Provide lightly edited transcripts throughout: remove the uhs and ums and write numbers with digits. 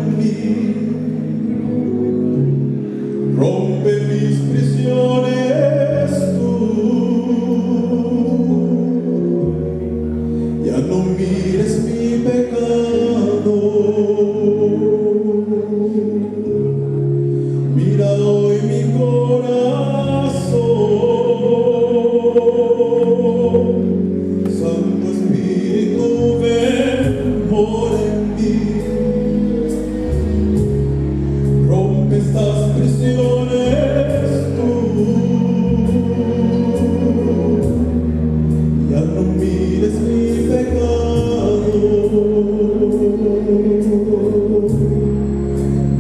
en mí, rompe mis prisiones tú, ya no mires mi pecado, mira hoy mi corazón, Santo Espíritu ven, mora en mí, rompe estas prisiones tú, ya no mires mi pecado,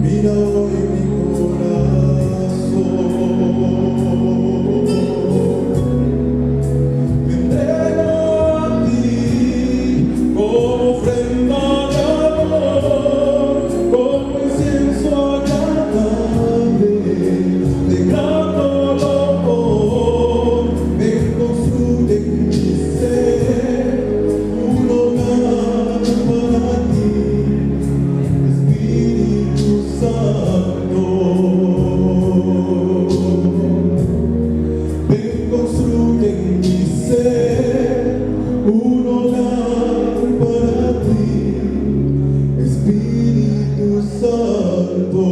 mira hoy mi corazón, me entrego a ti como ofrenda de amor, como incienso agradable, de grato olor. Ven, construye en mi ser un hogar para ti, Espíritu Santo. Ven, construye en mi ser un hogar para ti, Espíritu Santo.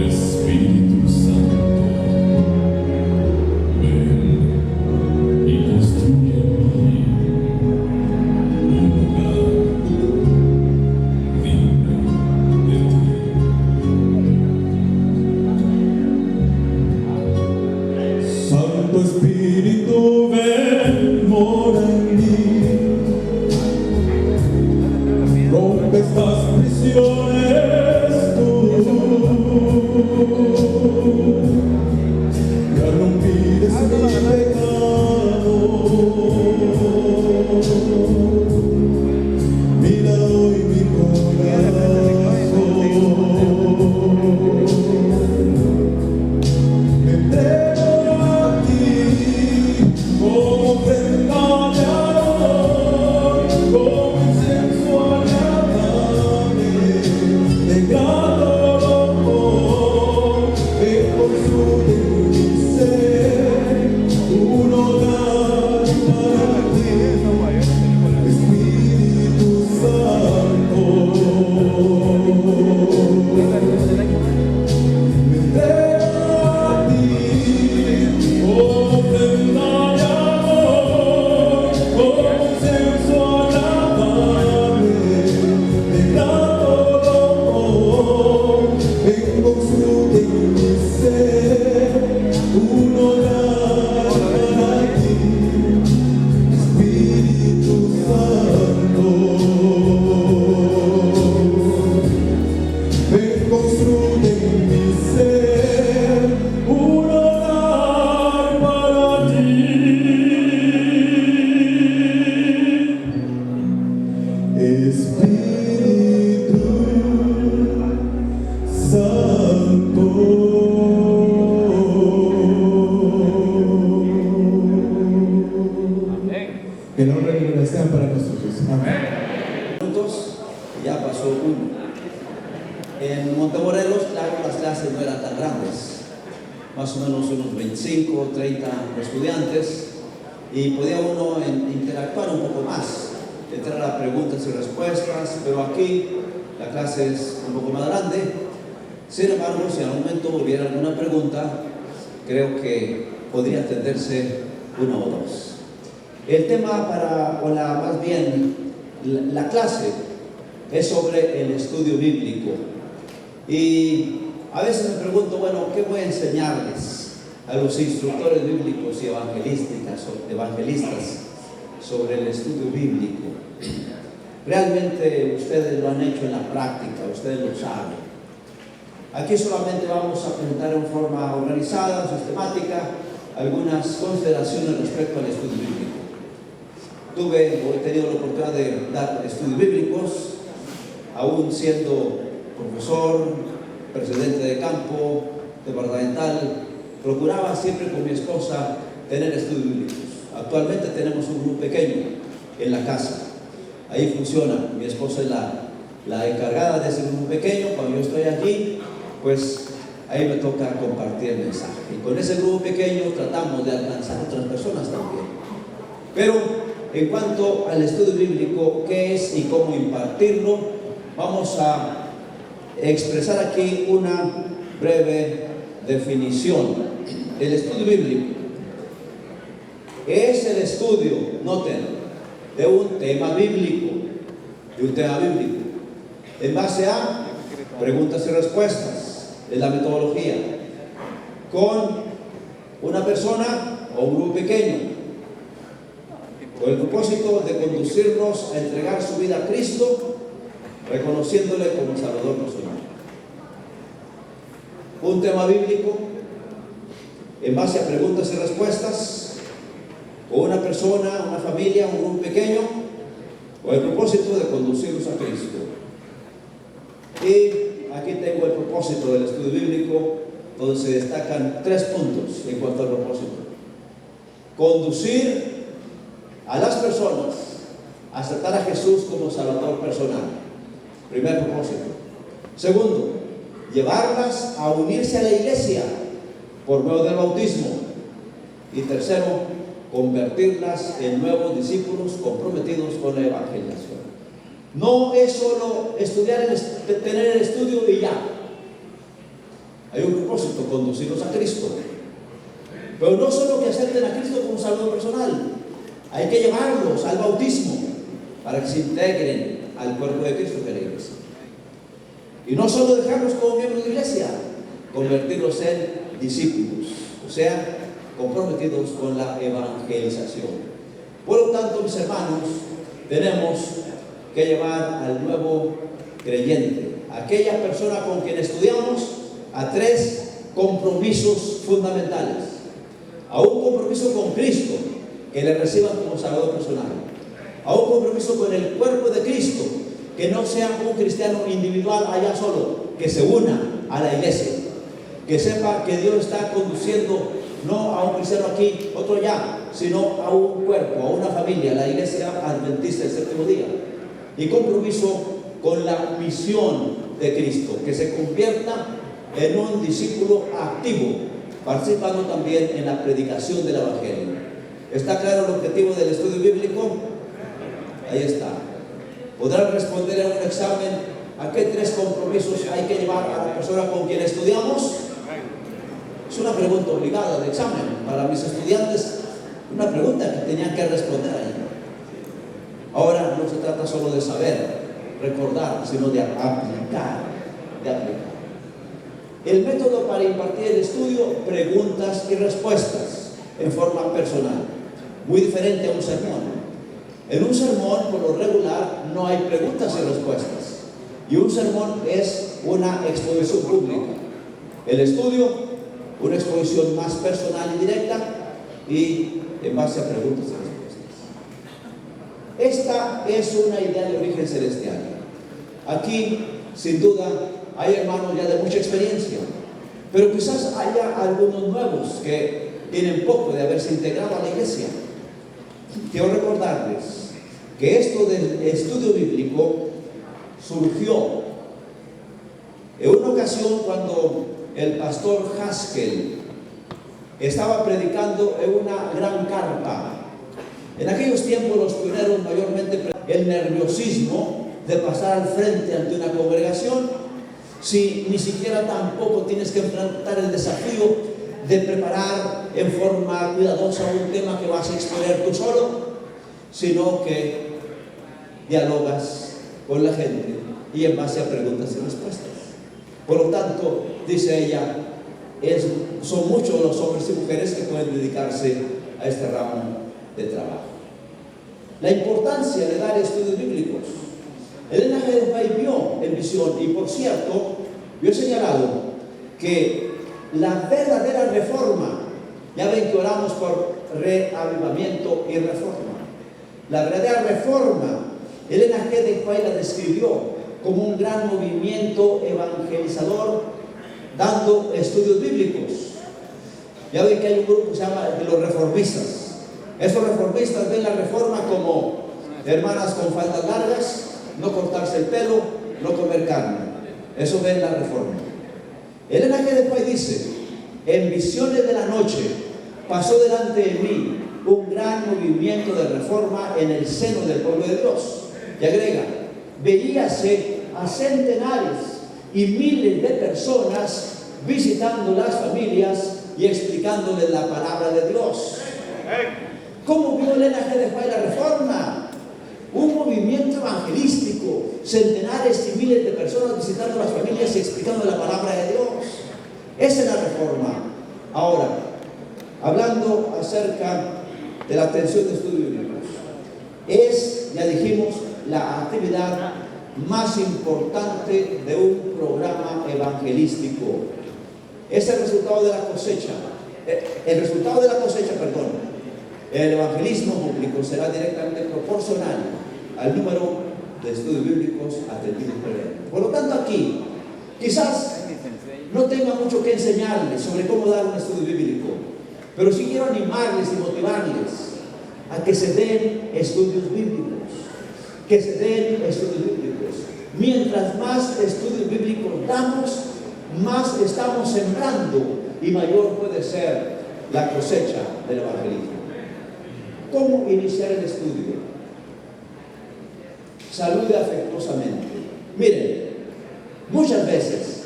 Espíritu Santo, ven y construye en mí un hogar digno de ti. Santo Espíritu ven, mora en mí, rompe estas prisiones tú, ya no mires mi pecado, mira hoy mi corazón, me entrego a ti como ofrenda de amor, como incienso agradable, de grato olor. Ven, construye en mi ser un hogar para ti, Espíritu Santo. Me entrego a ti como ofrenda de amor, como incienso agradable, de grato olor. Ven, construye en mi ser un hogar para ti, Espíritu Santo. Ven, construye en mi ser un hogar para ti, Espíritu Santo. Que la honra y la gloria sean para nosotros. Amén. Minutos, ya pasó uno. En Montemorelos, claro, las clases no eran tan grandes, más o menos unos 25 30 estudiantes, y podía uno interactuar un poco más, entrar a preguntas y respuestas, pero aquí la clase es un poco más grande. Sin embargo, si al momento hubiera alguna pregunta, creo que podría atenderse una o dos. El tema más bien la clase es sobre el estudio bíblico. Y a veces me pregunto, bueno, ¿qué voy a enseñarles a los instructores bíblicos y evangelistas sobre el estudio bíblico? Realmente ustedes lo han hecho en la práctica, ustedes lo saben. Aquí solamente vamos a presentar en forma organizada, sistemática, algunas consideraciones respecto al estudio bíblico. He tenido la oportunidad de dar estudios bíblicos, aún siendo profesor, presidente de campo, departamental, procuraba siempre con mi esposa tener estudios bíblicos. Actualmente tenemos un grupo pequeño en la casa. Ahí funciona. Mi esposa es la encargada de ese grupo pequeño. Cuando yo estoy aquí, pues ahí me toca compartir el mensaje. Y con ese grupo pequeño tratamos de alcanzar a otras personas también. Pero en cuanto al estudio bíblico, qué es y cómo impartirlo, vamos a expresar aquí una breve definición. El estudio bíblico es el estudio, noten, de un tema bíblico, en base a preguntas y respuestas, es la metodología, con una persona o un grupo pequeño, con el propósito de conducirnos a entregar su vida a Cristo, reconociéndole como Salvador personal. Un tema bíblico en base a preguntas y respuestas, o una persona, una familia, un grupo pequeño, con el propósito de conducirnos a Cristo. Y aquí tengo el propósito del estudio bíblico, donde se destacan 3 puntos en cuanto al propósito. Conducir a las personas a aceptar a Jesús como Salvador personal. Primer propósito. Segundo, llevarlas a unirse a la iglesia por medio del bautismo. Y tercero, convertirlas en nuevos discípulos comprometidos con la evangelización. No es solo estudiar, tener el estudio y ya. Hay un propósito, conducirlos a Cristo. Pero no solo que acepten a Cristo como Salvador personal, hay que llevarlos al bautismo para que se integren al cuerpo de Cristo, que es la iglesia. Y no solo dejarlos como miembros de la iglesia, convertirlos en discípulos, o sea, comprometidos con la evangelización. Por lo tanto, mis hermanos, tenemos que llevar al nuevo creyente, aquella persona con quien estudiamos, a 3 compromisos fundamentales. A un compromiso con Cristo, que le reciban como Salvador personal. A un compromiso con el cuerpo de Cristo, que no sea un cristiano individual allá solo, que se una a la iglesia, que sepa que Dios está conduciendo no a un cristiano aquí, otro allá, sino a un cuerpo, a una familia, la iglesia adventista del 7º día. Y compromiso con la misión de Cristo, que se convierta en un discípulo activo, participando también en la predicación del evangelio. ¿Está claro el objetivo del estudio bíblico? Ahí está. ¿Podrán responder en un examen a qué 3 compromisos hay que llevar a la persona con quien estudiamos? Es una pregunta obligada de examen para mis estudiantes, una pregunta que tenían que responder ahí. Ahora no se trata solo de saber, recordar, sino de aplicar, El método para impartir el estudio, preguntas y respuestas en forma personal, muy diferente a un sermón. En un sermón, por lo regular, no hay preguntas y respuestas, y un sermón es una exposición pública. El estudio, una exposición más personal y directa, y en base a preguntas y respuestas. Esta es una idea de origen celestial. Aquí, sin duda, hay hermanos ya de mucha experiencia, pero quizás haya algunos nuevos que tienen poco de haberse integrado a la iglesia. Quiero recordarles que esto del estudio bíblico surgió en una ocasión cuando el pastor Haskell estaba predicando en una gran carpa. En aquellos tiempos los pioneros mayormente el nerviosismo de pasar al frente ante una congregación, si ni siquiera tampoco tienes que enfrentar el desafío de preparar en forma cuidadosa un tema que vas a exponer tú solo, sino que dialogas con la gente y en base a preguntas y respuestas. Por lo tanto, dice ella, son muchos los hombres y mujeres que pueden dedicarse a este ramo de trabajo. La importancia de dar estudios bíblicos. Elena G. de White vio en visión, y por cierto, yo he señalado que la verdadera reforma, ya ven que oramos por reavivamiento y reforma. La verdadera reforma, Elena G. de White la describió como un gran movimiento evangelizador dando estudios bíblicos. Ya ven que hay un grupo que se llama de los reformistas. Esos reformistas ven la reforma como hermanas con faldas largas, no cortarse el pelo, no comer carne. Eso ven la reforma. Elena G. de White dice: en visiones de la noche pasó delante de mí un gran movimiento de reforma en el seno del pueblo de Dios. Y agrega: veíase a centenares y miles de personas visitando las familias y explicándoles la palabra de Dios. ¿Cómo vio Elena G. de White la reforma? Un movimiento evangelístico, centenares y miles de personas visitando las familias y explicando la palabra de Dios. Esa es la reforma. Ahora, hablando acerca de la atención de estudios bíblicos, es, ya dijimos, la actividad más importante de un programa evangelístico. Es el resultado de la cosecha. El resultado de la cosecha, el evangelismo público será directamente proporcional al número de estudios bíblicos atendidos por él. Por lo tanto, aquí quizás no tenga mucho que enseñarles sobre cómo dar un estudio bíblico, pero sí quiero animarles y motivarles a que se den estudios bíblicos, Mientras más estudios bíblicos damos, más estamos sembrando y mayor puede ser la cosecha del evangelismo. ¿Cómo iniciar el estudio? Salude afectuosamente. Miren, muchas veces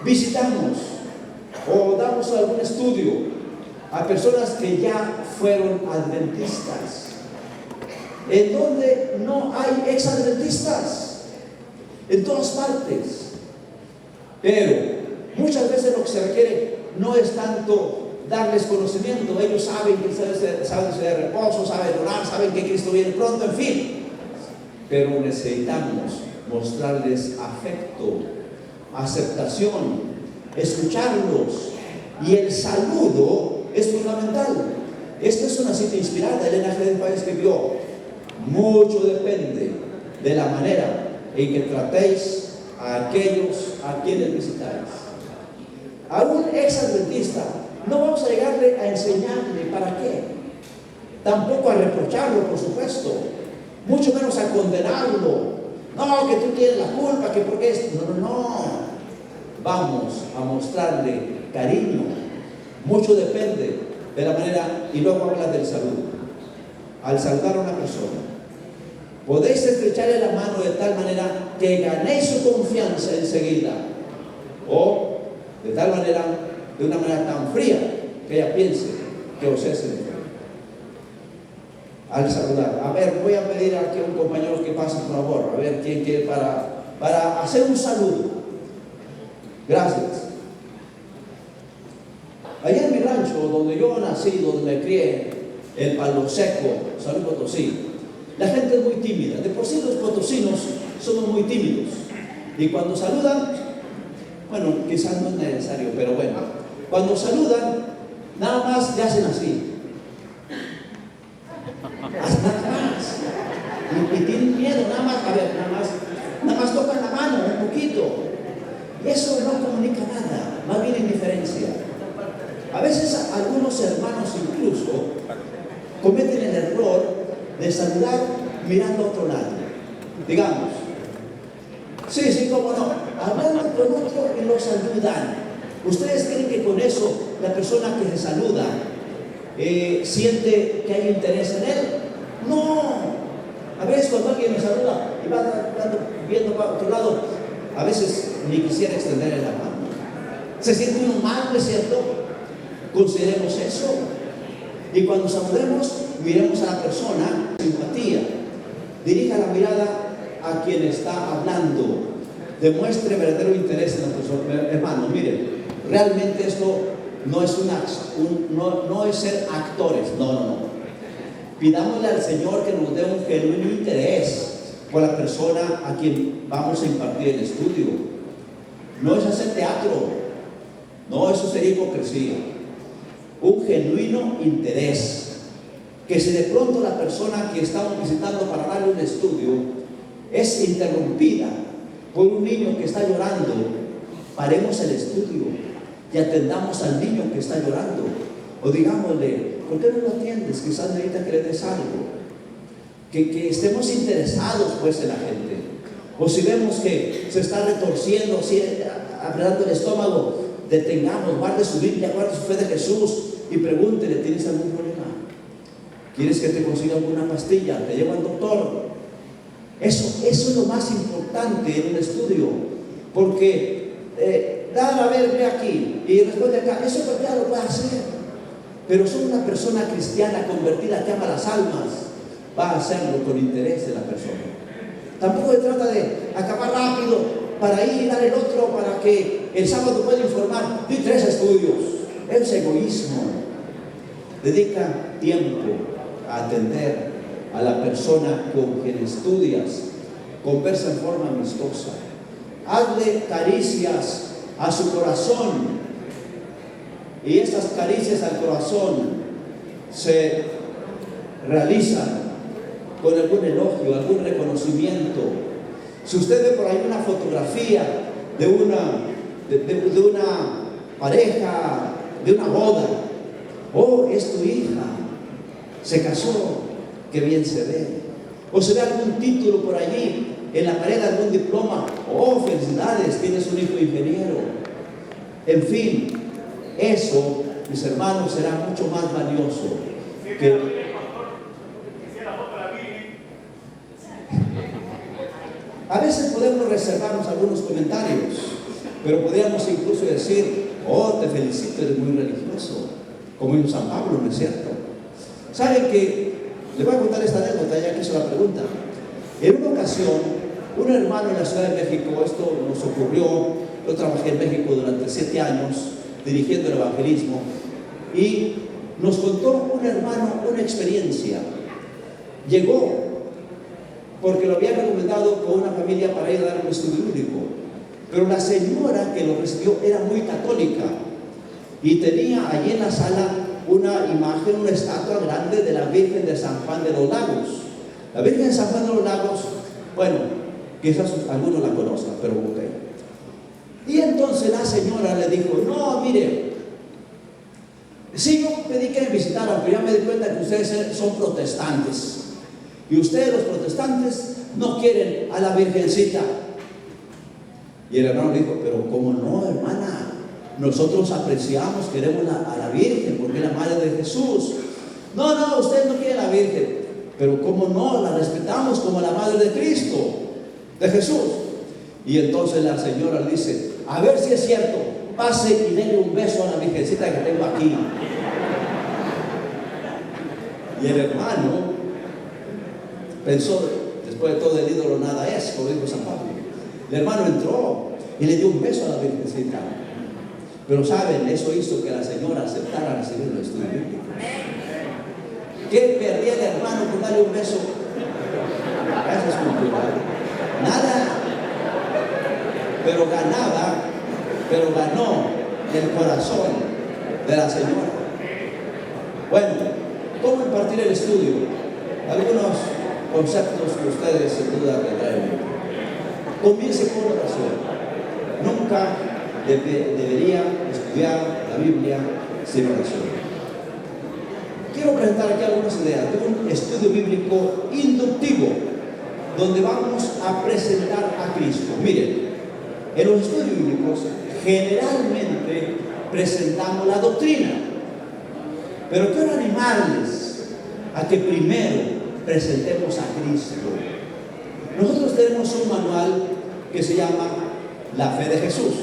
visitamos o damos algún estudio a personas que ya fueron adventistas, en donde no hay exadventistas, en todas partes. Pero muchas veces lo que se requiere no es tanto darles conocimiento. Ellos saben que saben de reposo, saben orar, saben que Cristo viene pronto, en fin. Pero necesitamos mostrarles afecto, aceptación, escucharlos. Y el saludo es fundamental. Esta es una cita inspirada. Elena G. de White escribió: mucho depende de la manera en que tratéis a aquellos a quienes visitáis. A un ex-adventista no vamos a llegarle a enseñarle para qué, tampoco a reprocharlo, por supuesto, mucho menos a condenarlo. No, que tú tienes la culpa, que porque es... No. Vamos a mostrarle cariño. Mucho depende de la manera, y luego habla del saludo. Al saludar a una persona, podéis estrecharle la mano de tal manera que ganéis su confianza enseguida, o de tal manera, de una manera tan fría que ella piense que os es enemigo. Al saludar, a ver, voy a pedir aquí a un compañero que pase por favor, a ver quién quiere para hacer un saludo. Gracias. Allá en mi rancho, donde yo nací, donde me crié, el Palo Seco, San Luis Potosí, la gente es muy tímida. De por sí los potosinos somos muy tímidos. Y cuando saludan, bueno, quizás no es necesario, pero bueno, cuando saludan, nada más le hacen así. Hasta atrás. Y tienen miedo, nada más tocan la mano un poquito. Y eso no comunica nada, más bien indiferencia. A veces algunos hermanos incluso cometen el error de saludar mirando a otro lado. Digamos, sí, cómo no, hablando con otro y lo saludan. ¿Ustedes creen que con eso la persona que se saluda siente que hay interés en él? No. A veces cuando alguien me saluda y va viendo para otro lado, a veces ni quisiera extenderle la mano. Se siente uno mal, ¿no es cierto? Consideremos eso. Y cuando saludemos, miremos a la persona, simpatía. Dirija la mirada a quien está hablando. Demuestre verdadero interés en la persona. Hermano, miren, realmente esto no es no es ser actores. No. Pidámosle al Señor que nos dé un genuino interés por la persona a quien vamos a impartir el estudio. No es hacer teatro. No, eso sería hipocresía. Un genuino interés. Que si de pronto la persona que estamos visitando para darle un estudio es interrumpida por un niño que está llorando, paremos el estudio. y atendamos al niño que está llorando. O digámosle, ¿por qué no lo atiendes? Quizás necesita que le des algo. Que estemos interesados pues en la gente. O si vemos que se está retorciendo, así, apretando el estómago, detengamos, guarde su Biblia, guarde su fe de Jesús y pregúntele, ¿tienes algún problema? ¿Quieres que te consiga alguna pastilla? ¿Te llevo al doctor? Eso es lo más importante en un estudio, porque a ver, ve aquí y responde acá, eso cualquiera lo puede hacer, pero solo una persona cristiana convertida que ama las almas va a hacerlo con interés de la persona. Tampoco se trata de acabar rápido para ir y dar el otro para que el sábado pueda informar. Di 3 estudios. Es egoísmo. Dedica tiempo a atender a la persona con quien estudias. Conversa en forma amistosa. Hazle caricias a su corazón. Y estas caricias al corazón se realizan con algún elogio, algún reconocimiento. Si usted ve por ahí una fotografía de una pareja, de una boda, oh, es tu hija, se casó, qué bien se ve. O se ve algún título por allí en la pared, algún diploma, oh, felicidades, tienes un hijo ingeniero. En fin, eso, mis hermanos, será mucho más valioso que a veces podemos reservarnos algunos comentarios, pero podríamos incluso decir, oh, te felicito, eres muy religioso, como en San Pablo, ¿no es cierto? ¿Saben que? Le voy a contar esta anécdota ya que hizo la pregunta. En una ocasión, un hermano en la Ciudad de México, esto nos ocurrió, yo trabajé en México durante 7 años, dirigiendo el evangelismo, y nos contó un hermano una experiencia. Llegó porque lo había recomendado con una familia para ir a dar un estudio bíblico, pero la señora que lo recibió era muy católica y tenía allí en la sala una imagen, una estatua grande de la Virgen de San Juan de los Lagos. La Virgen de San Juan de los Lagos, bueno, quizás algunos la conozcan, pero ok. Y entonces la señora le dijo, no, mire, sí, yo pedí que me visitaran, pero ya me di cuenta que ustedes son protestantes. Y ustedes, los protestantes, no quieren a la Virgencita. Y el hermano dijo, pero ¿cómo no, hermana? Nosotros apreciamos, queremos a la Virgen, porque es la madre de Jesús. No, ustedes no quieren a la Virgen. Pero ¿cómo no? La respetamos como la madre de Cristo, de Jesús. Y entonces la señora le dice, a ver si es cierto, pase y denle un beso a la Virgencita que tengo aquí. Y el hermano pensó, después de todo el ídolo nada es, como dijo San Pablo. El hermano entró y le dio un beso a la Virgencita. Pero saben, eso hizo que la señora aceptara recibir los estudios bíblicos. ¿Qué perdía el hermano por darle un beso? Eso es cultural. Nada. Pero ganó el corazón de la señora. Bueno, ¿cómo impartir el estudio? Algunos conceptos que ustedes sin duda tendrán. Comience con oración. Nunca debería estudiar la Biblia sin oración. Quiero presentar aquí algunas ideas de un estudio bíblico inductivo, donde vamos a presentar a Cristo. Miren, en los estudios bíblicos generalmente presentamos la doctrina, pero quiero animarles a que primero presentemos a Cristo. Nosotros tenemos un manual que se llama La Fe de Jesús.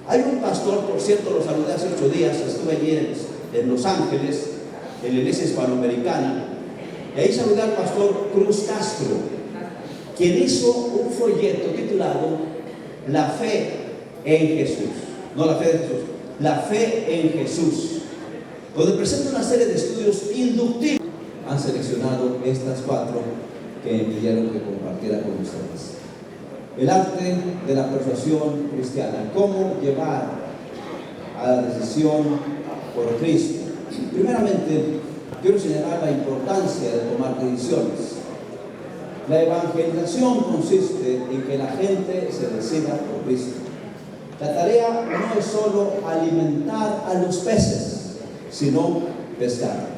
Hay un pastor, por cierto, lo saludé hace 8 días, estuve allí en Los Ángeles, en la iglesia hispanoamericana, y ahí saludé al pastor Cruz Castro, quien hizo un folleto titulado La Fe en Jesús. No la fe de Jesús, La Fe en Jesús, donde presenta una serie de estudios inductivos. Han seleccionado estas 4 que me pidieron que compartiera con ustedes. El arte de la persuasión cristiana, cómo llevar a la decisión por Cristo. Primeramente, quiero señalar la importancia de tomar decisiones. La evangelización consiste en que la gente se decida por Cristo. La tarea no es solo alimentar a los peces, sino pescarlos.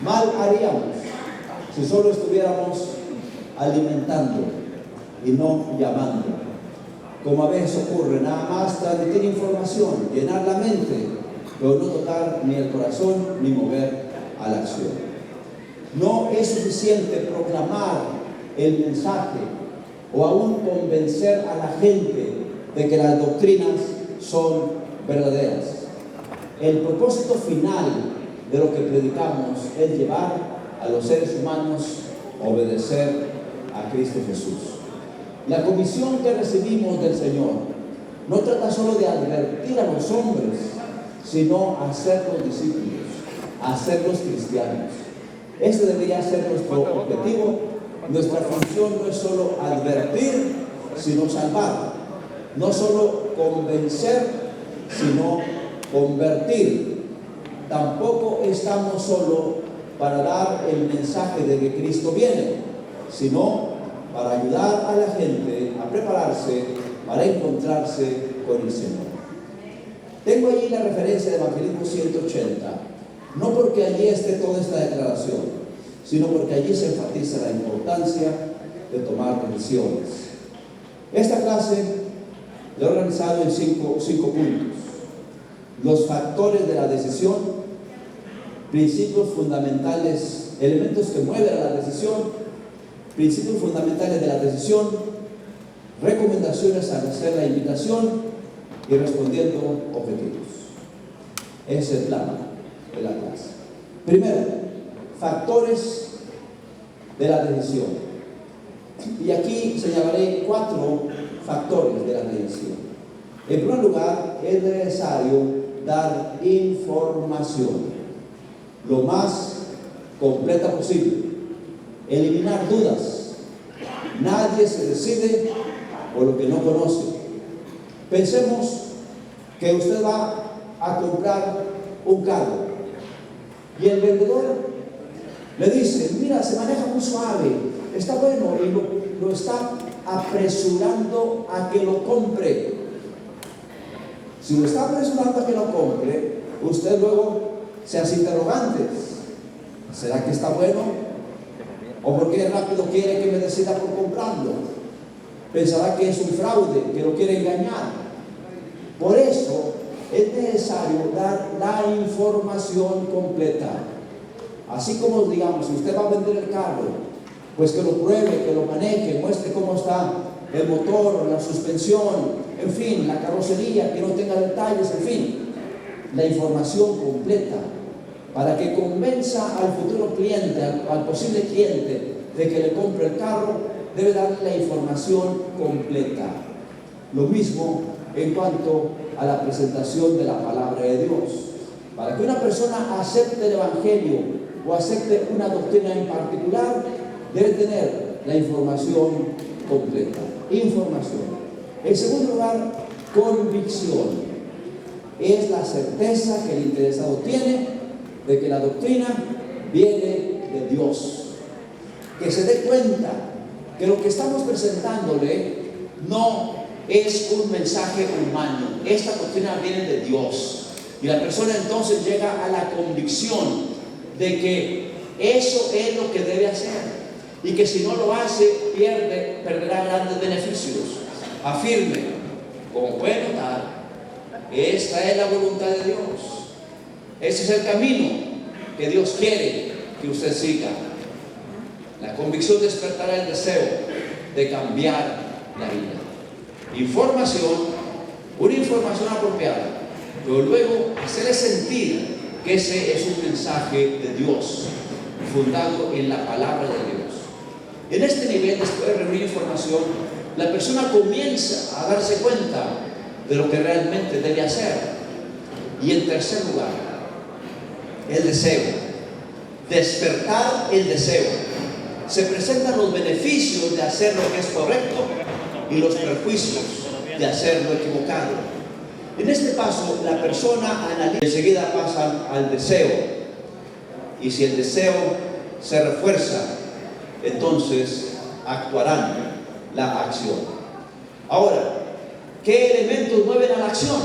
Mal haríamos si solo estuviéramos alimentando y no llamando. Como a veces ocurre, nada más transmitir información, llenar la mente, pero no tocar ni el corazón ni mover a la acción. No es suficiente proclamar el mensaje o aún convencer a la gente de que las doctrinas son verdaderas. El propósito final de lo que predicamos es llevar a los seres humanos a obedecer a Cristo Jesús. La comisión que recibimos del Señor no trata solo de advertir a los hombres, sino hacerlos discípulos, hacerlos cristianos. Ese debería ser nuestro objetivo. Nuestra función no es solo advertir, sino salvar. No solo convencer, sino convertir. Tampoco estamos solo para dar el mensaje de que Cristo viene, sino para ayudar a la gente a prepararse para encontrarse con el Señor. Tengo allí la referencia de Evangelismo 180, no porque allí esté toda esta declaración, sino porque allí se enfatiza la importancia de tomar decisiones. Esta clase la he organizado en cinco puntos. Los factores de la decisión, principios fundamentales, elementos que mueven a la decisión, principios fundamentales de la decisión, recomendaciones al hacer la invitación y respondiendo objetivos. Ese es el plan de la clase. Primero, factores de la decisión. Y aquí señalaré 4 factores de la decisión. En primer lugar, es necesario dar información lo más completa posible, eliminar dudas. Nadie se decide por lo que no conoce. Pensemos que usted va a comprar un carro y el vendedor le dice: mira, se maneja muy suave, está bueno, y lo está apresurando a que lo compre. Si lo está apresurando a que lo compre, usted luego se hace interrogantes: ¿será que está bueno? ¿O por qué rápido quiere que me decida por comprarlo? Pensará que es un fraude, que lo quiere engañar. Por eso es necesario dar la información completa. Así como, digamos, si usted va a vender el carro, pues que lo pruebe, que lo maneje, muestre cómo está el motor, la suspensión, en fin, la carrocería, que no tenga detalles, en fin, la información completa, para que convenza al futuro cliente, al posible cliente, de que le compre el carro. Debe darle la información completa. Lo mismo en cuanto a la presentación de la palabra de Dios. Para que una persona acepte el Evangelio o acepte una doctrina en particular, debe tener la información completa. Información. En segundo lugar, convicción. Es la certeza que el interesado tiene de que la doctrina viene de Dios. Que se dé cuenta que lo que estamos presentándole no es un mensaje humano. Esta doctrina viene de Dios. Y la persona entonces llega a la convicción de que eso es lo que debe hacer. Y que si no lo hace, perderá grandes beneficios. Afirme, como puede notar, esta es la voluntad de Dios. Ese es el camino que Dios quiere que usted siga. La convicción despertará el deseo de cambiar la vida. Información, una información apropiada, pero luego hacerle sentir que ese es un mensaje de Dios, fundado en la palabra de Dios. En este nivel, después de reunir información, la persona comienza a darse cuenta de lo que realmente debe hacer. Y en tercer lugar, el deseo. Despertar el deseo. Se presentan los beneficios de hacer lo que es correcto y los perjuicios de hacer lo equivocado. En este paso, la persona analiza, enseguida pasa al deseo. Y si el deseo se refuerza, entonces actuarán la acción. Ahora, ¿qué elementos mueven a la acción?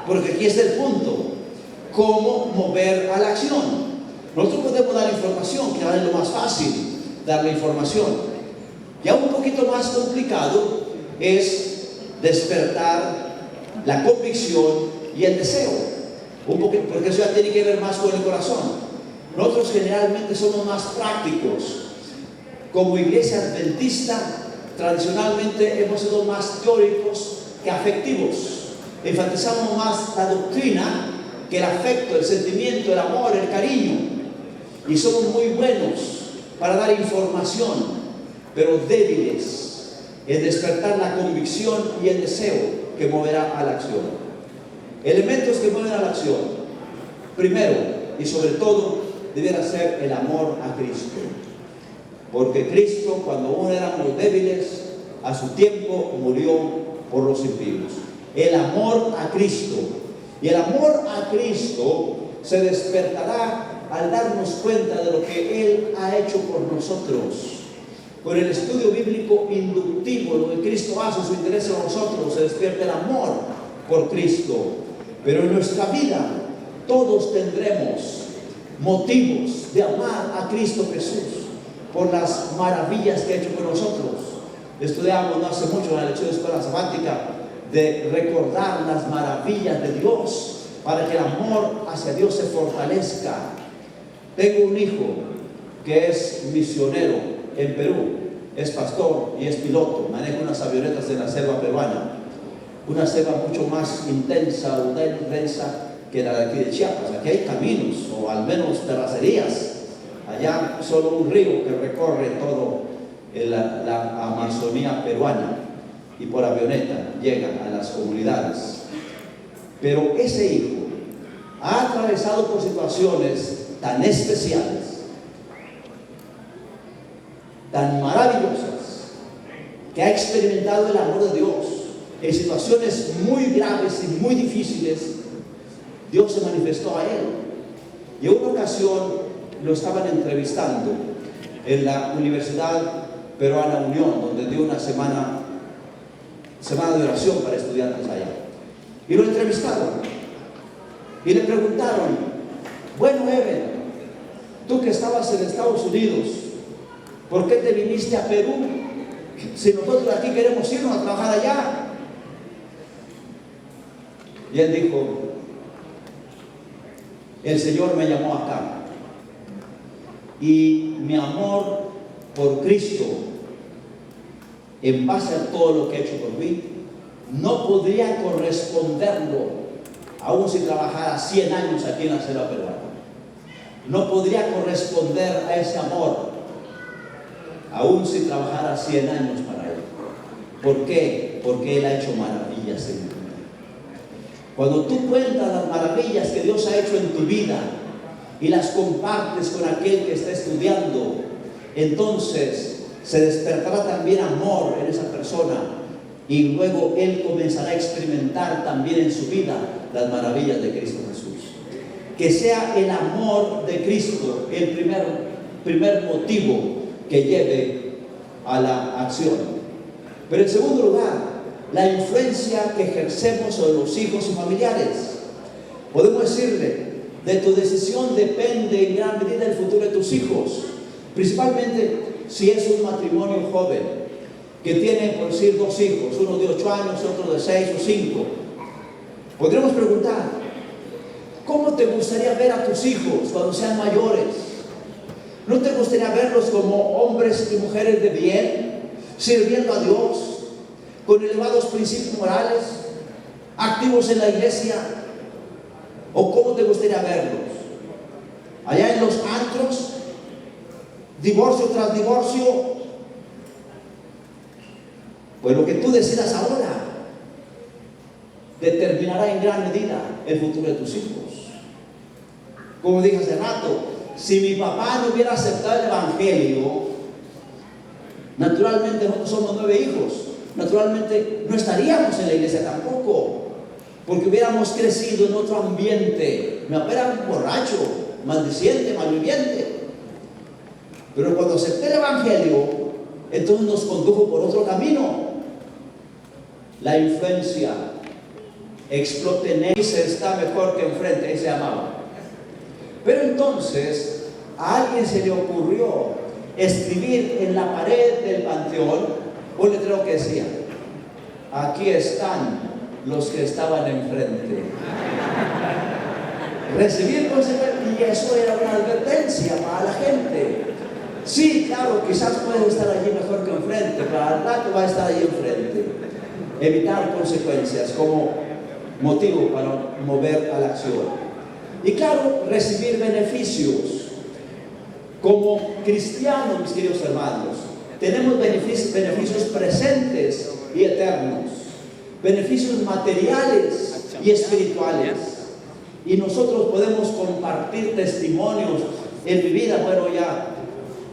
Porque aquí está el punto. ¿Cómo mover a la acción? Nosotros podemos dar información, que ahora es lo más fácil, dar la información. Ya un poquito más complicado es despertar la convicción y el deseo. Un poquito, porque eso ya tiene que ver más con el corazón. Nosotros generalmente somos más prácticos. Como iglesia adventista, tradicionalmente hemos sido más teóricos que afectivos. Enfatizamos más la doctrina que el afecto, el sentimiento, el amor, el cariño. Y somos muy buenos para dar información, pero débiles en despertar la convicción y el deseo que moverá a la acción. Elementos que mueven a la acción. Primero, y sobre todo, debiera ser el amor a Cristo. Porque Cristo, cuando aún éramos débiles, a su tiempo murió por los impíos. El amor a Cristo. Y el amor a Cristo se despertará al darnos cuenta de lo que Él ha hecho por nosotros. Con el estudio bíblico inductivo, lo que Cristo hace, su interés en nosotros, se despierta el amor por Cristo. Pero en nuestra vida todos tendremos motivos de amar a Cristo Jesús por las maravillas que ha hecho por nosotros. Estudiamos no hace mucho en la lección de escuela sabática de recordar las maravillas de Dios para que el amor hacia Dios se fortalezca. Tengo un hijo que es misionero en Perú, es pastor y es piloto, maneja unas avionetas en la selva peruana, una selva mucho más intensa o densa que la de aquí de Chiapas. Aquí hay caminos o al menos terracerías. Allá solo un río que recorre todo la Amazonía peruana y por avioneta llegan a las comunidades. Pero ese hijo ha atravesado por situaciones tan especiales, tan maravillosas, que ha experimentado el amor de Dios en situaciones muy graves y muy difíciles. Dios se manifestó a él. Y en una ocasión lo estaban entrevistando en la Universidad Peruana Unión, donde dio una semana de oración para estudiantes allá. Y lo entrevistaron y le preguntaron: bueno, Eben, tú que estabas en Estados Unidos, ¿por qué te viniste a Perú? Si nosotros aquí queremos irnos a trabajar allá. Y él dijo: el Señor me llamó acá y mi amor por Cristo, en base a todo lo que he hecho por mí, no podría corresponderlo aún si trabajara 100 años aquí en la selva peruana. No podría corresponder a ese amor aún si trabajara 100 años para él. ¿Por qué? Porque Él ha hecho maravillas en mi vida. Cuando tú cuentas las maravillas que Dios ha hecho en tu vida y las compartes con aquel que está estudiando, entonces se despertará también amor en esa persona y luego él comenzará a experimentar también en su vida las maravillas de Cristo Jesús. Que sea el amor de Cristo el primer motivo que lleve a la acción. Pero en segundo lugar, la influencia que ejercemos sobre los hijos y familiares. Podemos decirle: de tu decisión depende en gran medida el futuro de tus hijos, principalmente si es un matrimonio joven que tiene, por decir, 2 hijos, uno de 8 años, otro de 6 o 5. Podríamos preguntar: ¿cómo te gustaría ver a tus hijos cuando sean mayores? ¿No te gustaría verlos como hombres y mujeres de bien, sirviendo a Dios, con elevados principios morales, activos en la iglesia? ¿O cómo te gustaría verlos? Allá en los antros, divorcio tras divorcio. Pues lo que tú decidas ahora determinará en gran medida el futuro de tus hijos. Como dije hace rato, si mi papá no hubiera aceptado el evangelio, naturalmente nosotros somos 9 hijos, naturalmente no estaríamos en la iglesia tampoco, porque hubiéramos crecido en otro ambiente. Mi papá era un borracho, maldiciente, malviviente. Pero cuando acepté el evangelio, entonces nos condujo por otro camino. la influencia, exploten, se está mejor que enfrente, ahí se llamaba. Pero entonces a alguien se le ocurrió escribir en la pared del panteón un letrero que decía: aquí están los que estaban enfrente. Recibir consecuencias, y eso era una advertencia para la gente. Sí, claro, quizás puedes estar allí mejor que enfrente, pero al rato va a estar allí enfrente. Evitar consecuencias como motivo para mover a la acción. Y claro, recibir beneficios. Como cristianos, mis queridos hermanos, tenemos beneficios presentes y eternos, beneficios materiales y espirituales. Y nosotros podemos compartir testimonios. En mi vida, bueno, ya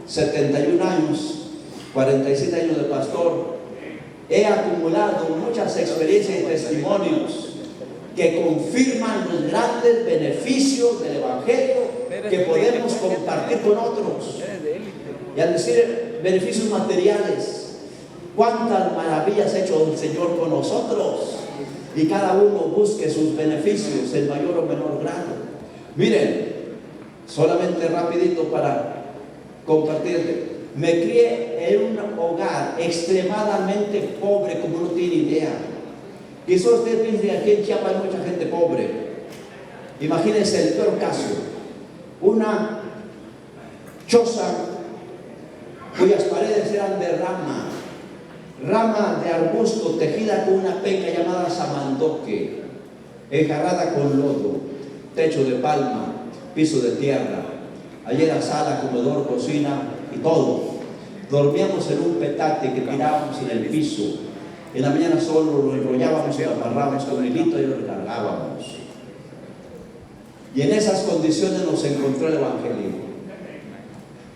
71 años, 47 años de pastor, he acumulado muchas experiencias y testimonios que confirman los grandes beneficios del Evangelio que podemos compartir con otros. Y al decir beneficios materiales, cuántas maravillas ha hecho el Señor con nosotros, y cada uno busque sus beneficios en mayor o menor grado. Miren, solamente rapidito para compartirte. Me crié en un hogar extremadamente pobre, como no tiene idea. Quizás usted piense que aquí en Chiapas hay mucha gente pobre. Imagínense el peor caso: una choza cuyas paredes eran de rama de arbusto tejida con una penca llamada samandoque, enjarrada con lodo, techo de palma, piso de tierra. Allí era sala, comedor, cocina y todo. Dormíamos en un petate que tirábamos en el piso. En la mañana solo lo enrollábamos y lo amarrábamos con el hilito y lo recargábamos. Y en esas condiciones nos encontró el Evangelio.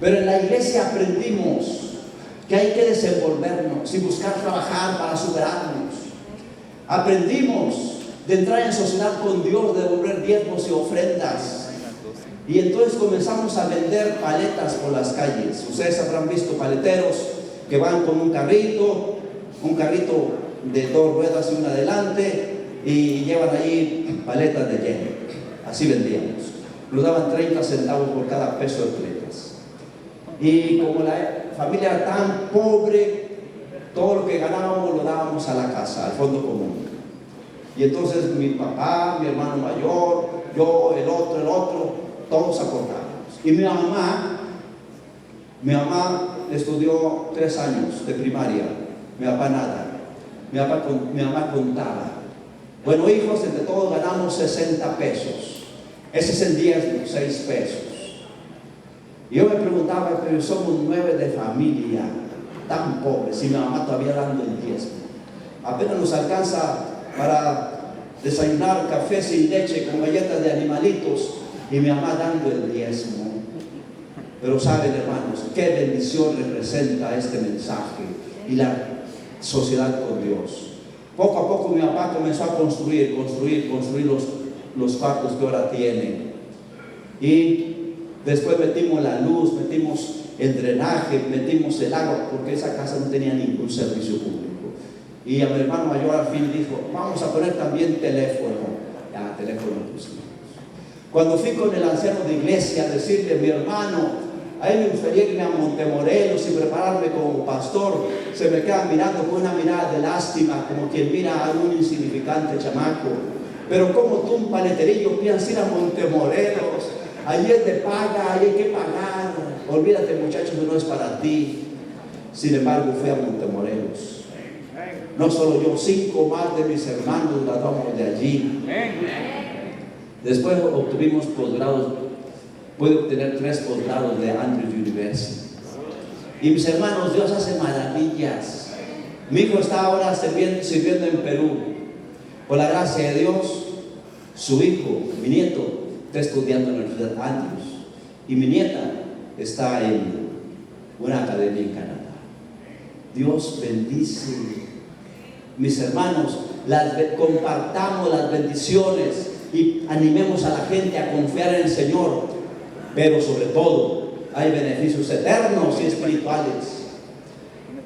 Pero en la iglesia aprendimos que hay que desenvolvernos y buscar trabajar para superarnos. Aprendimos de entrar en sociedad con Dios, de devolver diezmos y ofrendas. Y entonces comenzamos a vender paletas por las calles. Ustedes habrán visto paleteros que van con un carrito de 2 ruedas y una adelante, y llevan ahí paletas de hielo. Así vendíamos. Nos daban 30 centavos por cada peso de paletas. Y como la familia era tan pobre, todo lo que ganábamos lo dábamos a la casa, al fondo común. Y entonces mi papá, mi hermano mayor, yo, el otro, todos aportábamos. Y mi mamá estudió 3 años de primaria, mi papá nada. Mi mamá contaba. Bueno, hijos, entre todos ganamos 60 pesos. Ese es el diezmo, 6 pesos. Y yo me preguntaba, pero somos 9 de familia, tan pobres, y mi mamá todavía dando el diezmo. Apenas nos alcanza para desayunar café sin leche con galletas de animalitos, y mi mamá dando el diezmo. Pero saben, hermanos, qué bendición representa este mensaje y la sociedad con Dios. Poco a poco mi papá comenzó a construir los cuartos que ahora tiene. Y después metimos la luz, metimos el drenaje, metimos el agua, porque esa casa no tenía ningún servicio público. Y a mi hermano mayor al fin dijo: vamos a poner también teléfono. Ya, teléfono pusimos. Cuando fui con el anciano de iglesia a decirle: mi hermano, a él me gustaría irme a Montemorelos y prepararme como pastor, se me queda mirando con una mirada de lástima, como quien mira a un insignificante chamaco. Pero como tú, un paleterillo, piensas ir a Montemorelos, allí es de paga, ahí hay que pagar. Olvídate, muchachos, no es para ti. Sin embargo, fui a Montemorelos. No solo yo, 5 más de mis hermanos graduamos de allí. Después obtuvimos posgrados. Pude obtener 3 posgrados de Andrews University. Y mis hermanos, Dios hace maravillas. Mi hijo está ahora sirviendo en Perú. Por la gracia de Dios, su hijo, mi nieto, está estudiando en la Universidad Andrews. Y mi nieta está en una academia en Canadá. Dios bendice. Mis hermanos, compartamos las bendiciones y animemos a la gente a confiar en el Señor. Pero sobre todo, hay beneficios eternos y espirituales.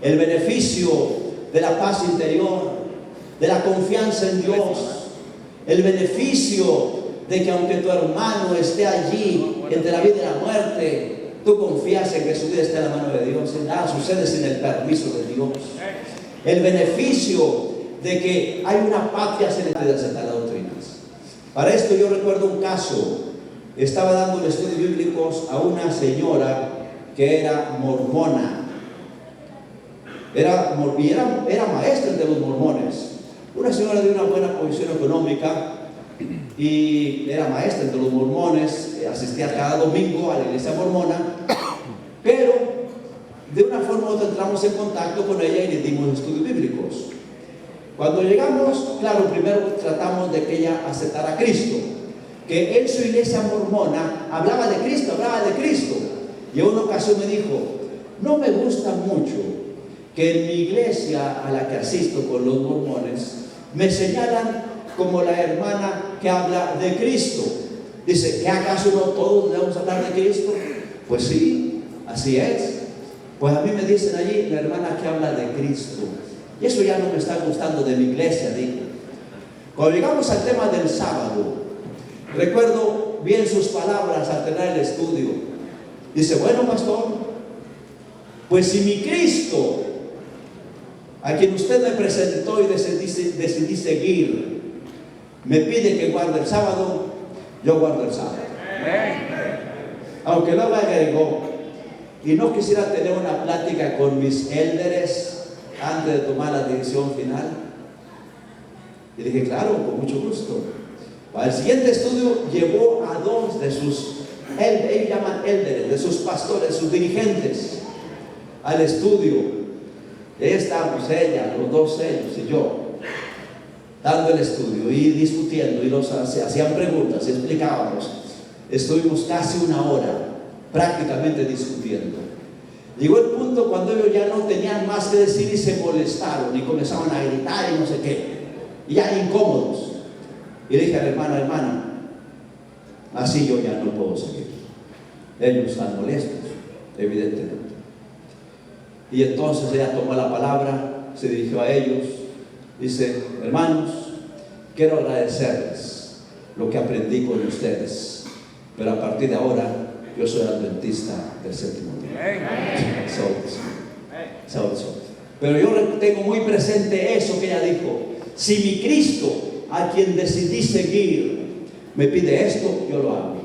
El beneficio de la paz interior, de la confianza en Dios, el beneficio de que aunque tu hermano esté allí entre la vida y la muerte, tú confías en que su vida está en la mano de Dios. Nada sucede sin el permiso de Dios. El beneficio de que hay una patria celestial de aceptar las doctrinas. Para esto yo recuerdo un caso. Estaba dando estudios bíblicos a una señora que era mormona. Era maestra de los mormones. Una señora de una buena posición económica y era maestra de los mormones. Asistía cada domingo a la iglesia mormona. Pero de una forma u otra entramos en contacto con ella y le dimos estudios bíblicos. Cuando llegamos, claro, primero tratamos de que ella aceptara a Cristo. Que en su iglesia mormona hablaba de Cristo. Y en una ocasión me dijo: no me gusta mucho que en mi iglesia a la que asisto con los mormones me señalan como la hermana que habla de Cristo. Dice: ¿qué acaso no todos debemos hablar de Cristo? Pues sí, así es. Pues a mí me dicen allí la hermana que habla de Cristo. Y eso ya no me está gustando de mi iglesia, digo. Cuando llegamos al tema del sábado, recuerdo bien sus palabras al tener el estudio. Dice: bueno, pastor, pues si mi Cristo, a quien usted me presentó y decidí seguir, me pide que guarde el sábado, yo guardo el sábado. Aunque luego agregó: y no quisiera tener una plática con mis élderes antes de tomar la decisión final. Y dije: claro, con mucho gusto. Para el siguiente estudio llevó a dos de sus, ellos llaman élderes, de sus pastores, sus dirigentes, al estudio. Ahí estábamos ella, los dos ellos y yo, dando el estudio y discutiendo, y hacían preguntas y explicábamos. Estuvimos casi una hora prácticamente discutiendo. Llegó el punto cuando ellos ya no tenían más que decir y se molestaron y comenzaron a gritar y no sé qué, y ya incómodos. Y le dije a la hermana, así yo ya no puedo seguir. Ellos están molestos, evidentemente. Y entonces ella tomó la palabra, se dirigió a ellos, dice: hermanos, quiero agradecerles lo que aprendí con ustedes, pero a partir de ahora yo soy adventista del séptimo día. Pero yo tengo muy presente eso que ella dijo: si mi Cristo, a quien decidí seguir, me pide esto, yo lo hago.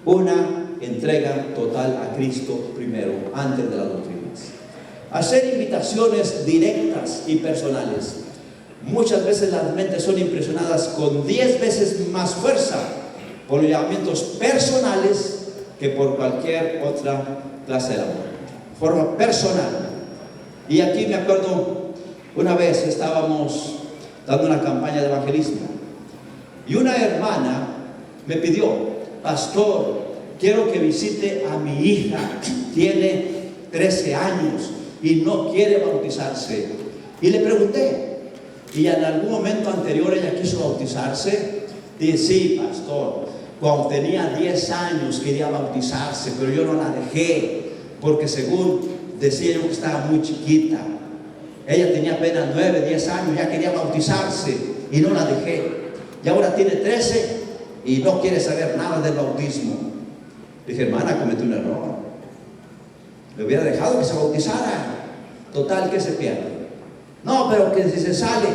Una entrega total a Cristo primero, antes de las doctrinas. Hacer invitaciones directas y personales. Muchas veces las mentes son impresionadas con 10 veces más fuerza por los llamamientos personales que por cualquier otra clase de labor. Forma personal. Y aquí me acuerdo, una vez estábamos dando una campaña de evangelismo y una hermana me pidió: pastor, quiero que visite a mi hija, tiene 13 años y no quiere bautizarse. Y le pregunté: ¿y en algún momento anterior ella quiso bautizarse? Dije: sí, pastor, cuando tenía 10 años quería bautizarse, pero yo no la dejé, porque según decía yo que estaba muy chiquita. Ella tenía apenas 9, 10 años, ya quería bautizarse y no la dejé. Y ahora tiene 13 y no quiere saber nada del bautismo. Dije: hermana, cometí un error. Le hubiera dejado que se bautizara. Total, que se pierde. No, pero que si se sale,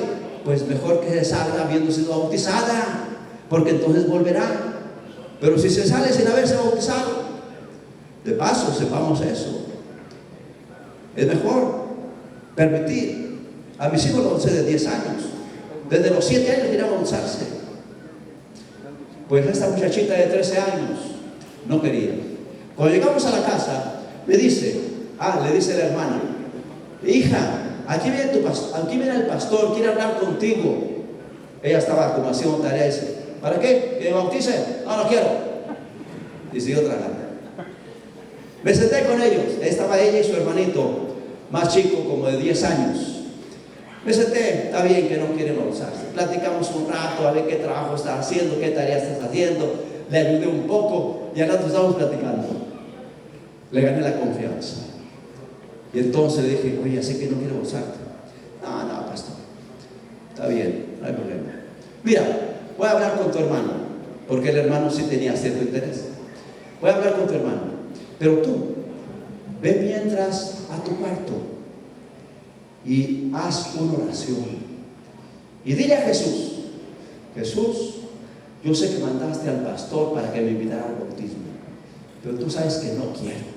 pues mejor que se salga habiendo sido bautizada, porque entonces volverá. Pero si se sale sin haberse bautizado, de paso, sepamos eso. Es mejor permitir. A mis hijos los bauticé de 10 años. Desde los 7 años quería bautizarse. Pues esta muchachita de 13 años no quería. Cuando llegamos a la casa, le dice la hermana: hija, aquí viene el pastor, quiere hablar contigo. Ella estaba como haciendo tarea y dice: ¿para qué? ¿Que me bautice? No quiero. Y siguió tragando. Me senté con ellos. Estaba ella y su hermanito más chico, como de 10 años. Me senté: está bien que no quiere bautizarse. Platicamos un rato a ver qué trabajo está haciendo, qué tarea estás haciendo. Le ayudé un poco y al rato estábamos platicando. Le gané la confianza. Y entonces le dije: oye, sé que no quiero bautizarte. No, pastor. Está bien, no hay problema. Mira, voy a hablar con tu hermano, porque el hermano sí tenía cierto interés. Voy a hablar con tu hermano, pero tú, ve mientras a tu cuarto y haz una oración. Y dile a Jesús: Jesús, yo sé que mandaste al pastor para que me invitara al bautismo, pero tú sabes que no quiero.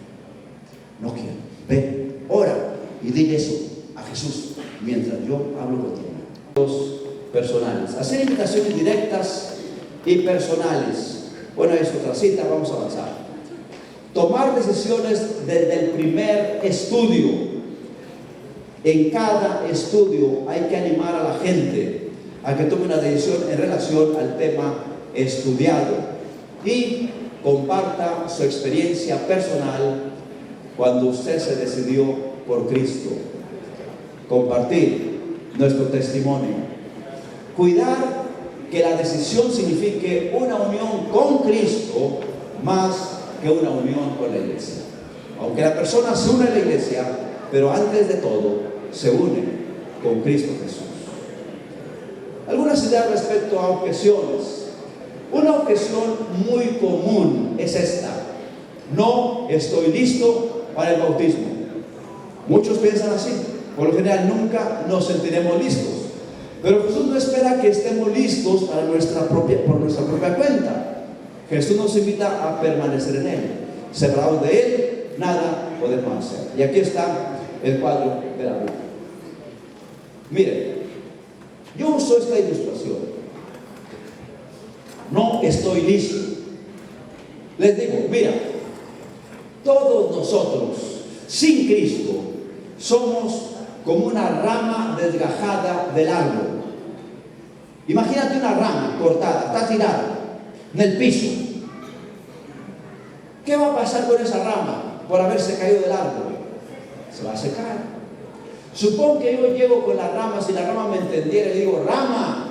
Ve, ora y dile eso a Jesús mientras yo hablo contigo. Los personales, hacer invitaciones directas y personales. Bueno, es otra cita, vamos a avanzar. Tomar decisiones desde el primer estudio. En cada estudio hay que animar a la gente a que tome una decisión en relación al tema estudiado y comparta su experiencia personal cuando usted se decidió por Cristo. Compartir nuestro testimonio. Cuidar que la decisión signifique una unión con Cristo más que una unión con la iglesia. Aunque la persona se une a la iglesia, pero antes de todo se une con Cristo Jesús. Algunas ideas respecto a objeciones. Una objeción muy común es esta: no estoy listo para el bautismo. Muchos piensan así. Por lo general nunca nos sentiremos listos, pero Jesús no espera que estemos listos para por nuestra propia cuenta. Jesús nos invita a permanecer en Él. Separados de Él, nada podemos hacer. Y aquí está el cuadro de la Biblia. Miren, yo uso esta ilustración. No estoy listo. Les digo, mira, todos nosotros, sin Cristo, somos como una rama desgajada del árbol. Imagínate una rama cortada, está tirada en el piso. ¿Qué va a pasar con esa rama por haberse caído del árbol? Se va a secar. Supongo que yo llego con la rama, si la rama me entendiera, y digo: rama,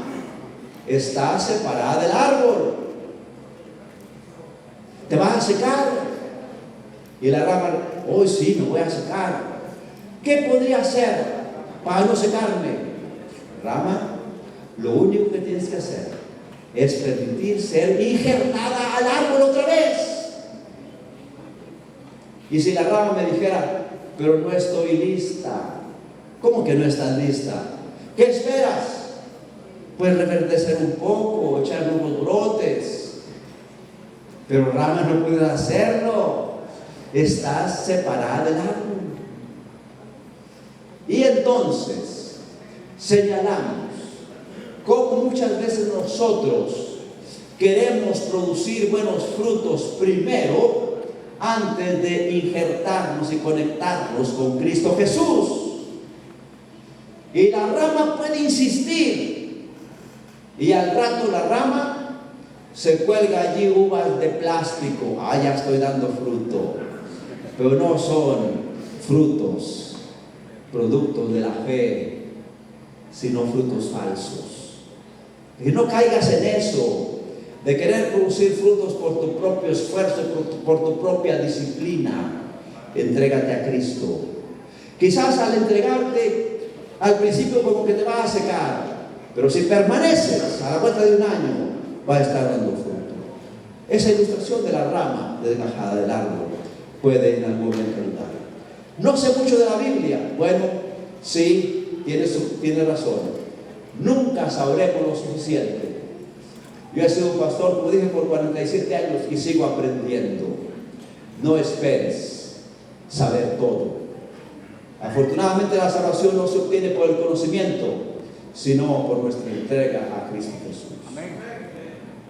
está separada del árbol, te vas a secar. Y la rama: hoy sí, me voy a secar. ¿Qué podría hacer para no secarme? Rama, lo único que tienes que hacer es permitir ser injertada al árbol otra vez. Y si la rama me dijera: pero no estoy lista. ¿Cómo que no estás lista? ¿Qué esperas? Pues reverdecer un poco, echar unos brotes. Pero rama, no puedes hacerlo. Estás separada del árbol. Y entonces señalamos cómo muchas veces nosotros queremos producir buenos frutos primero antes de injertarnos y conectarnos con Cristo Jesús. Y la rama puede insistir, y al rato la rama se cuelga allí uvas de plástico. Ya estoy dando fruto. Pero no son frutos, productos de la fe, sino frutos falsos. Y no caigas en eso de querer producir frutos por tu propio esfuerzo, por tu propia disciplina. Entrégate a Cristo. Quizás al entregarte, al principio como que te vas a secar, pero si permaneces, a la vuelta de un año va a estar dando fruto. Esa ilustración de la rama desgajada del árbol puede en algún momento ayudar. No sé mucho de la Biblia. Bueno, sí, tiene razón. Nunca sabremos lo suficiente. Yo he sido un pastor, como dije, por 47 años y sigo aprendiendo. No esperes saber todo. Afortunadamente la salvación no se obtiene por el conocimiento, sino por nuestra entrega a Cristo Jesús.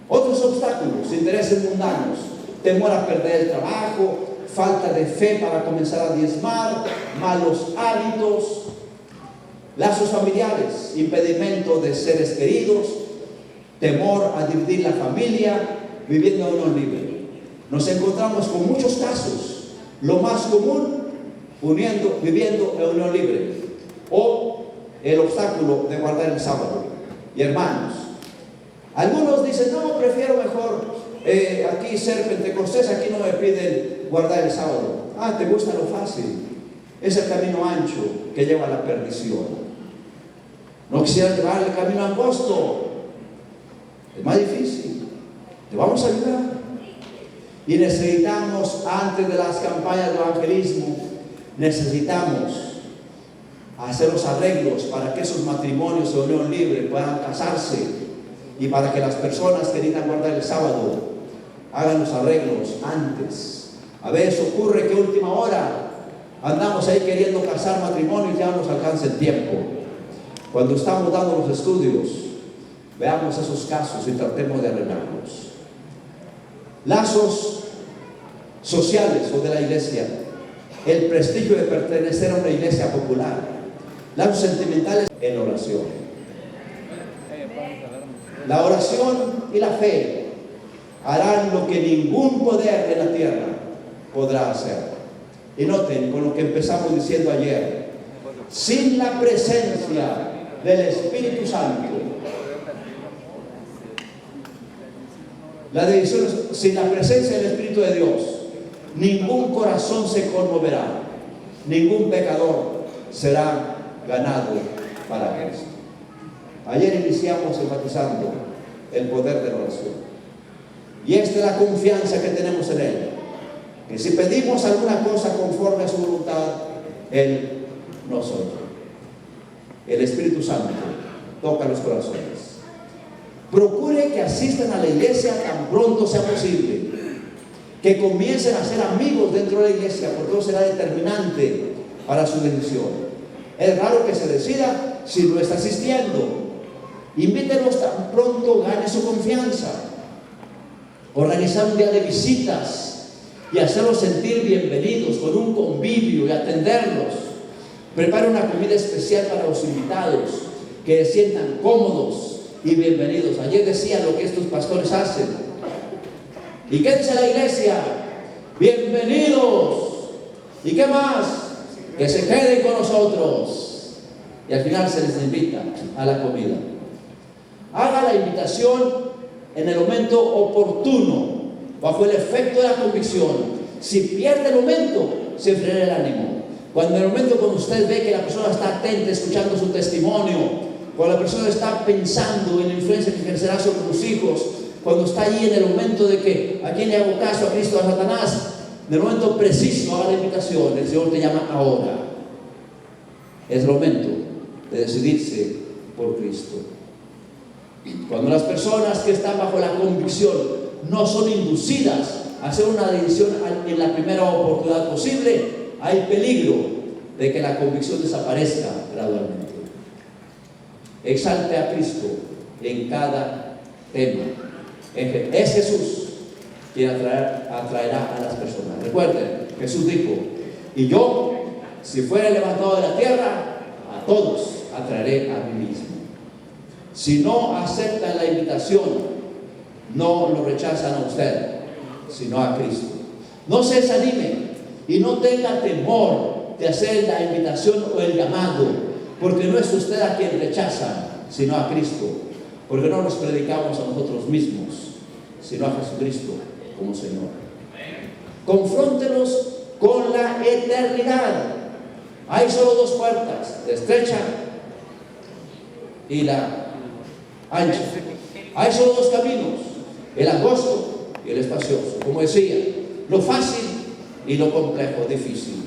Otros obstáculos: intereses mundanos, temor a perder el trabajo, falta de fe para comenzar a diezmar, malos hábitos, lazos familiares, impedimento de seres queridos, temor a dividir la familia, viviendo en unión libre. Nos encontramos con muchos casos. Lo más común: viviendo en unión libre, o el obstáculo de guardar el sábado. Y hermanos, algunos dicen: no, prefiero mejor aquí ser pentecostés, aquí no me piden guardar el sábado. Te gusta lo fácil. Es el camino ancho que lleva a la perdición. No quisiera llevar el camino angosto. Es más difícil. Te vamos a ayudar. Y necesitamos, antes de las campañas de evangelismo, necesitamos hacer los arreglos para que esos matrimonios de unión libre puedan casarse, y para que las personas que necesitan guardar el sábado hagan los arreglos antes. A veces ocurre que a última hora andamos ahí queriendo casar matrimonios y ya no nos alcanza el tiempo. Cuando estamos dando los estudios, veamos esos casos y tratemos de arreglarlos. Lazos sociales o de la iglesia, el prestigio de pertenecer a una iglesia popular, lazos sentimentales en oración. La oración y la fe harán lo que ningún poder en la tierra podrá hacer. Y noten con lo que empezamos diciendo ayer: sin la presencia del Espíritu Santo, la decisión es, sin la presencia del Espíritu de Dios, ningún corazón se conmoverá, ningún pecador será ganado para Cristo. Ayer iniciamos enfatizando el poder de la oración, y esta es la confianza que tenemos en Él, que si pedimos alguna cosa conforme a su voluntad, Él nos oye. El Espíritu Santo toca los corazones. Procure que asistan a la iglesia tan pronto sea posible, que comiencen a ser amigos dentro de la iglesia, porque eso será determinante para su decisión. Es raro que se decida si no está asistiendo. Invítenos tan pronto gane su confianza. Organizar un día de visitas y hacerlos sentir bienvenidos con un convivio y atenderlos. Prepare una comida especial para los invitados, que se sientan cómodos y bienvenidos. Ayer decía lo que estos pastores hacen. ¿Y qué dice la iglesia? Bienvenidos. ¿Y qué más? Que se queden con nosotros. Y al final se les invita a la comida. Haga la invitación en el momento oportuno, bajo el efecto de la convicción. Si pierde el momento, se enfriará el ánimo. Cuando en el momento cuando usted ve que la persona está atenta, escuchando su testimonio, cuando la persona está pensando en la influencia que ejercerá sobre los hijos, cuando está allí en el momento de que ¿a quién le hago caso? ¿A Cristo o a Satanás? En el momento preciso haga la invitación. El Señor te llama ahora. Es el momento de decidirse por Cristo. Cuando las personas que están bajo la convicción no son inducidas a hacer una decisión en la primera oportunidad posible, hay peligro de que la convicción desaparezca gradualmente. Exalte a Cristo en cada tema. Es Jesús quien atraerá a las personas. Recuerden, Jesús dijo: y yo, si fuera levantado de la tierra, a todos atraeré a mí mismo. Si no aceptan la invitación, no lo rechazan a usted, sino a Cristo. No se desanime y no tenga temor de hacer la invitación o el llamado, porque no es usted a quien rechazan, sino a Cristo. Porque no nos predicamos a nosotros mismos, sino a Jesucristo como Señor. Confróntelos con la eternidad. Hay solo dos puertas, la estrecha y la ancha. Hay solo dos caminos, el angosto y el espacioso. Como decía, lo fácil y lo complejo, difícil.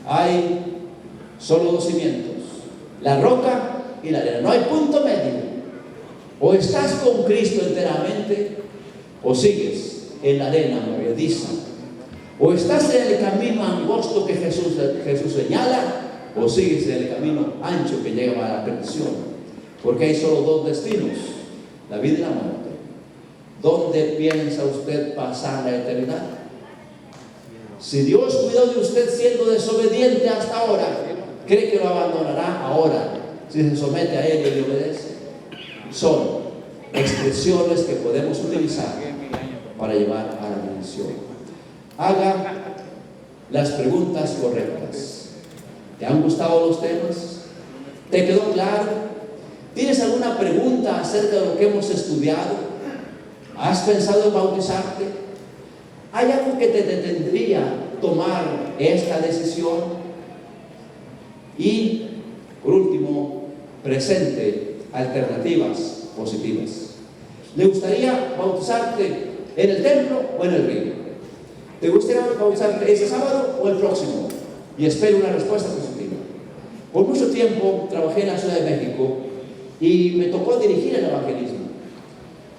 Hay solo dos cimientos, la roca y la arena. No hay punto medio. O estás con Cristo enteramente, o sigues en la arena movediza. O estás en el camino angosto que Jesús señala, o sigues en el camino ancho que lleva a la perdición. Porque hay solo dos destinos, la vida y la muerte. ¿Dónde piensa usted pasar la eternidad? Si Dios cuidó de usted siendo desobediente hasta ahora, ¿cree que lo abandonará ahora si se somete a Él y le obedece? Son expresiones que podemos utilizar para llevar a la bendición. Haga las preguntas correctas. ¿Te han gustado los temas? ¿Te quedó claro? ¿Tienes alguna pregunta acerca de lo que hemos estudiado? ¿Has pensado en bautizarte? ¿Hay algo que te detendría tomar esta decisión? Y, por último, presente alternativas positivas. ¿Le gustaría bautizarte en el templo o en el río? ¿Te gustaría bautizarte ese sábado o el próximo? Y espero una respuesta positiva. Por mucho tiempo trabajé en la Ciudad de México y me tocó dirigir el evangelismo.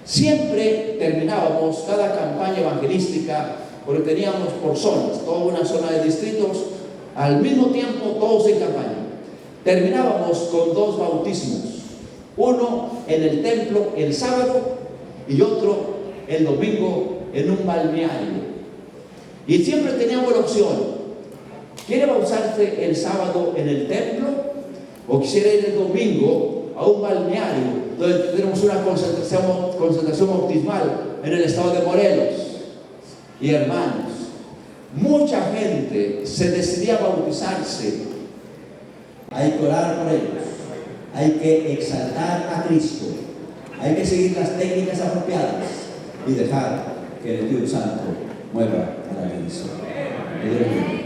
Siempre terminábamos cada campaña evangelística, porque teníamos por zonas, toda una zona de distritos, al mismo tiempo todos en campaña. Terminábamos con 2 bautismos, uno en el templo el sábado y otro el domingo en un balneario. Y siempre teníamos la opción: ¿quiere bautizarse el sábado en el templo o quisiera ir el domingo a un balneario donde tenemos una concentración bautismal en el estado de Morelos? Y hermanos, mucha gente se decidía a bautizarse. Hay que orar por ellos, hay que exaltar a Cristo, hay que seguir las técnicas apropiadas y dejar que el Espíritu Santo mueva a la iglesia.